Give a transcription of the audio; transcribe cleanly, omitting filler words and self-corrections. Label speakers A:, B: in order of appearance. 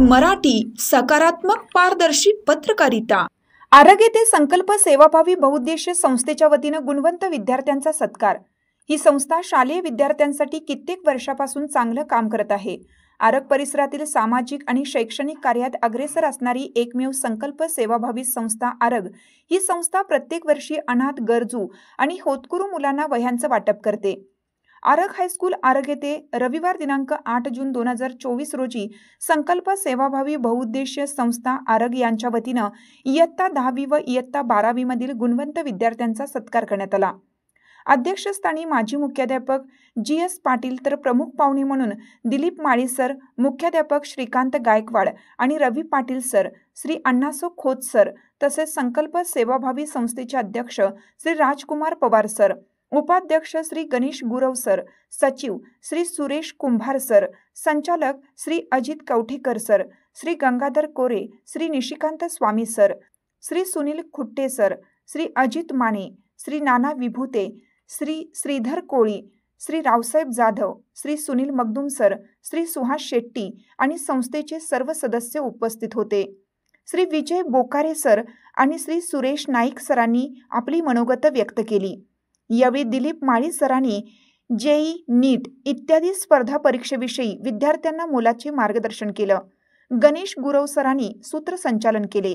A: मराठी सकारात्मक पारदर्शी पत्रकारिता।
B: आरग येथे संकल्प सेवाभावी बहुउद्देशीय संस्थेच्या वतीनं गुणवंत विद्यार्थ्यांचा सत्कार। ही संस्था शालेय विद्यार्थ्यांसाठी कित्येक वर्षापासून चांगलं काम करत आहे। आरग परिसरातील सामाजिक आणि शैक्षणिक कार्यात अग्रेसर असणारी एकमेव संकल्प सेवाभावी संस्था आरग ही संस्था प्रत्येक वर्षी अनाथ, गरजू आणि होतकरू मुलांना वह्यांचं वाटप करते। आरग हायस्कूल आरग येथे रविवार दिनांक 8 जून 2024 रोजी संकल्प सेवाभावी बहुउद्देशीय संस्था आरग यांच्या वतीनं इयत्ता 10वी व इयत्ता 12वी मधील गुणवंत विद्यार्थ्यांचा सत्कार करण्यात आला। अध्यक्षस्थानी माजी मुख्याध्यापक GS पाटील तर प्रमुख पाहुणे म्हणून दिलीप माळी सर, मुख्याध्यापक श्रीकांत गायकवाड आणि रवी पाटील सर, श्री अण्णासो खोत सर तसेच संकल्प सेवाभावी संस्थेचे अध्यक्ष श्री राजकुमार पवार सर, उपाध्यक्ष श्री गणेश गुरव सर, सचिव श्री सुरेश कुंभार सर, संचालक श्री अजित कवठेकर सर, श्री गंगाधर कोरे, श्री निशिकांत स्वामी सर, श्री सुनील खुट्टे सर, श्री अजित माने, श्री नाना विभूते, श्री श्रीधर कोळी, श्री रावसाहेब जाधव, श्री सुनील मगदुम सर, श्री सुहास शेट्टी आणि संस्थेचे सर्व सदस्य उपस्थित होते। श्री विजय बोकारे सर आणि श्री सुरेश नाईक सरांनी आपली मनोगत व्यक्त केली। यावेळी दिलीप माळी सरांनी JEE, नीट इत्यादी स्पर्धा परीक्षेविषयी विद्यार्थ्यांना मोलाचे मार्गदर्शन केलं। गणेश गुरव सरांनी सूत्रसंचालन केले।